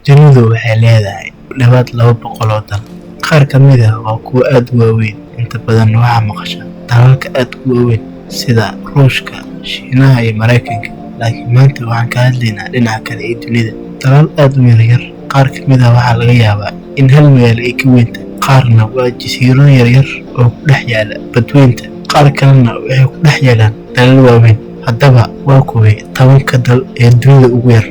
Dunidu waxay leedahay dhawaad 200 oo dal. Qaar ka mid ah waa kuwo aad u waaweyn, inta badan waxaa maqasha dalalka aad u waaweyn sida Ruushka, Shiinaha iyo Mareykanka. Laakiin maanta waxaan ka hadlaynaa dhinaca kale ee dunida, dalal aad u yaryar. Qaar ka mid ah waxaa laga yaabaa in hal meel ay ka weyn tahay, qaarna waa jasiirado yaryar oo ku dhex yaala badweynta, qaar kalena waxay ku dhex yaalaan dalal waaweyn. Haddaba waa kuwee 10 dal ee dunida ugu yar?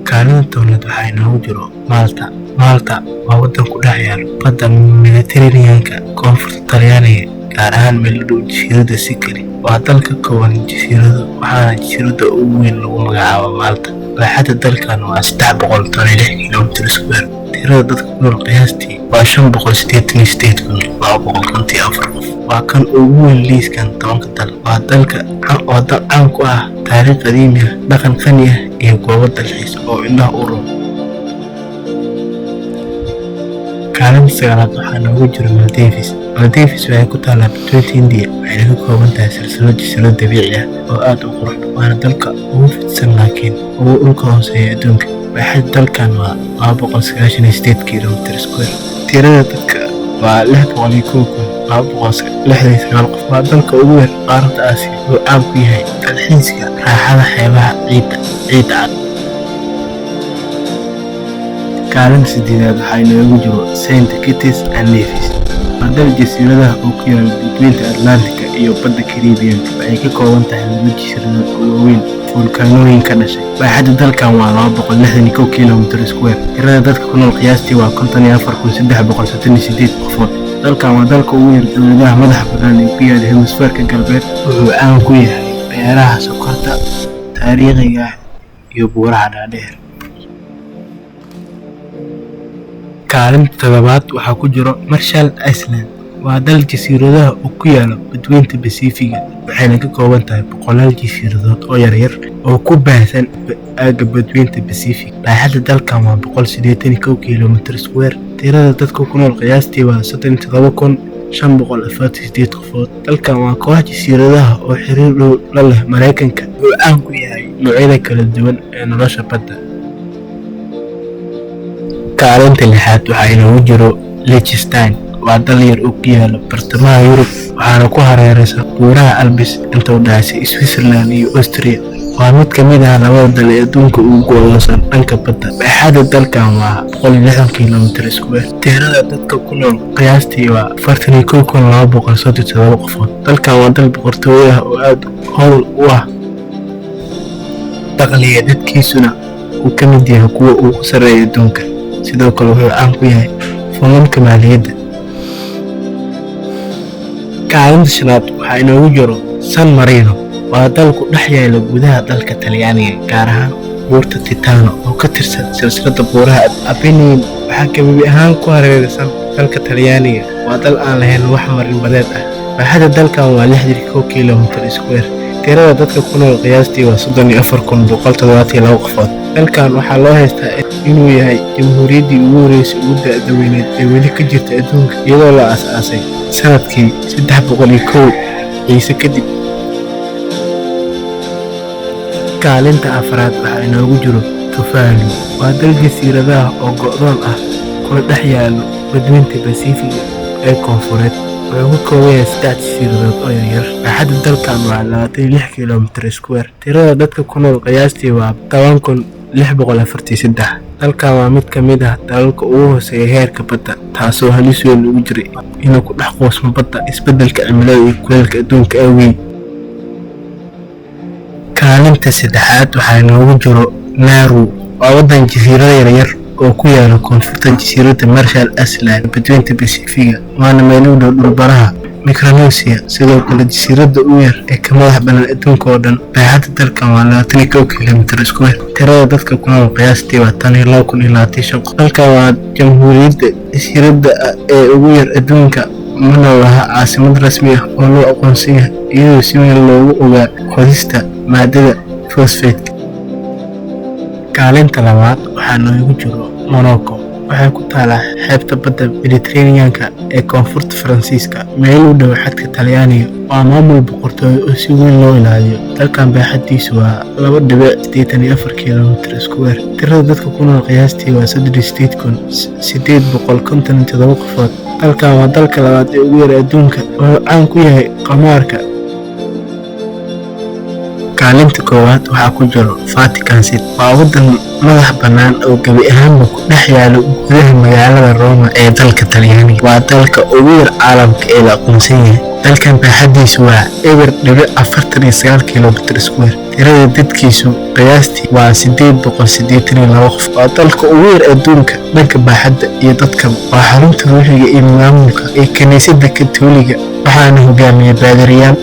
Kaalinta tobnaad waxaa inoogu jiro Malta. Malta waa waddan ku dhex yaala badda Mediterranean-ka, koonfurta Talyaaniga, gaar ahaan meel u dhow jasiiradda Sicily. Waa dal ka kooban jasiirado, waxaana jasiiradda ugu weyn lagu magacaabo Malta. Baaxadda dalkan waa 316 kiiloomitir iskuweer. Tirada dadka ku nool qiyaastii waa 588,754 qof. Waa kan ugu weyn liiskan 10 dal. Waa dal caan ku ah taariikh qadiimi ah, dhaqan qani ah, iyo goobo dalxiis oo indhaha u roon. Kaalinta sagaalaad waxaa inoogu jiro Maldives. Maldives waxay ku taallaa badweynta Hindiya, waxayna ka kooban tahay silsilado jasiirado dabiici ah oo aad u qurux badan. Waana dalka ugu fidsan laakiin ugu dhulka hooseeya adduunka. Baaxadda dalkan waa 298 kiiloomitir iskuweer. Tirada dadka waa 601,269 qof. Waa dalka ugu yar qaaradda Aasiya, wuxuu caan ku yahay dalxiiska, raaxada xeebaha ciidda cad. Kaalinta sideedaad waxaa inoogu jiro Saint Kitts and Nevis. Waa dal jasiiradaha oo ku yaala badweynta Atlantika iyo badda Caribbean. Waxay ka kooban tahay 2 jasiiradood oo waaweyn, fulkaanooyin ka dhashay. Baaxadda dalkan waa 261 kiiloomitir iskuweer. Tirada dadka ku nool qiyaastii waa 54,338 qofood. Dalkan waa dalka ugu yar dowladaha madaxa bannaan ee ku yaala hemisferka galbeed. Wuxuu caan ku yahay beeraha sonkorta taariikhiga ah iyo buuraha dhaadheer. Kaalinta toddobaad waxaa ku jiro Marshall Islands. Waa dal jasiiradaha oo ku yaala badweynta Basifiga, waxayna ka kooban tahay 100 jasiiradood oo yaryar oo ku baahsan aagga badweynta Basifiga. Baaxadda dalkan waa 181 kiiloomitir iskuweer. Tirada dadka ku nool qiyaastii waa 37,548 qofood. Dalkan waa koox jasiiradaha oo xiriir dhow la leh Mareykanka. Wuxuu caan ku yahay noocyada kala duwan ee nolosha badda. Kaalinta lixaad waxaa inoogu jiro Liechtenstein. Waa dal yar oo ku yaala bartamaha Yurub, waxaana ku hareeraysan buuraha Alps inta u dhaxaysa Switzerland iyo Austria. Waa mid ka mid ah 2 dal ee adduunka ugu go'doonsan dhanka badda. Baaxadda dalkan waa 160 kiiloomitir iskuweer. Tirada dadka ku nool qiyaastii waa 41,237 qofood. Dalkan waa dal boqortooyo ah oo aad hodan u ah dakhliga dadkiisuna uu ka mid yahay kuwa ugu sarreeya adduunka. Sidoo kale wuxuu caan ku yahay foomamka maaliyadda. Kaalinta shanaad waxaa inoogu jiro San Marino. Waa dal ku dhex yaala gudaha dalka Talyaaniga, gaar ahaan buurta Titano oo ka tirsan silsiladda buuraha Apennine. Waxaa gebi ahaan ku hareeraysan dalka Talyaaniga. Waa dal aan lahayn wax marin badeed ah. Baaxadda dalkan waa 61 kiiloomitir iskuweer. Tirada dadka ku nool qiyaastii waa 34,172 qofood. Dalkan waxaa loo haystaa inuu yahay jamhuuriyaddii ugu horeysay ugu da'da weyneed ee weli ka jirta adduunka, iyadoo la aasaasay sanadkii 301 ciise kadib. Kaalinta afraad waxaa inoogu jiro Tuvalu. Waa dal jasiiradaha oo go'doon ah, kuna dhex yaala badweynta Basifiga ee koonfureed. Wuxuu ka kooban yahay 3 jasiiradood oo yaryar. Baaxadda dalkan waa 26 kiiloomitir iskuweer. Tirada dadka ku nool qiyaastii waa 10,643. Dalkan waa mid ka mid ah dalalka ugu hooseeya heerka badda, taasoo halis weyn ugu jiray inuu ku dhex qoosmo badda. Isbeddelka cimilada iyo kulaylka adduunka awgeed. Kaalinta saddexaad waxaa inoogu jiro Nauru. Waa waddan jasiirado yaryar oo ku yaala koonfurta jasiiradda Marshall Islands ee badweynta Basifiga, waana meel u dhow dhulbaraha Micronesia. Sidoo kale jasiiradda ugu yar ee ka madax bannaan adduunka oo dhan. Baaxadda dalkan waa 21 kiiloomitir iskuweer. Tirada dadka ku nool qiyaastii waa 12,025 qof. Dalkan waa jamhuuriyadda jasiiradda ee ugu yar adduunka, mana laha caasimad rasmi ah oo loo aqoonsan yahay, iyadoo si weyn loogu ogaa qodista maadada phosphate. Kaalinta labaad waxaa inoogu jiro Morocco. waxay ku taalaa xeebta badda Mediterranean-ka ee koonfurta Faransiiska, meel u dhow xadka Talyaaniga. Waa maamul boqortooyo oo si weyn loo ilaaliyo. Dalkan baaxaddiisu waa 2.84 kiiloomitir iskuweer. Tirada dadka ku nool qiyaastii waa 38,857 qofood. Dalkan waa dalka labaad ee ugu yar adduunka, wuxuu caan ku yahay qamaarka. Kaalinta koowaad waxaa ku jira Vatican City. Waa waddan madax bannaan oo gebi ahaanba ku dhex yaala gudaha magaalada Roma ee dalka Talyaaniga. Waa dalka ugu yar caalamka ee la aqoonsan yahay. Dalkan baaxaddiisu waa 0.49 kiiloomitir iskuweer. Tirada dadkiisu qiyaastii waa 882 qof. Waa dalka ugu yar adduunka dhanka baaxadda iyo dadka. Waa xarunta ruuxiga iyo maamulka ee kaniisadda Katoliga, waxaana hogaamiya baadiriyaal.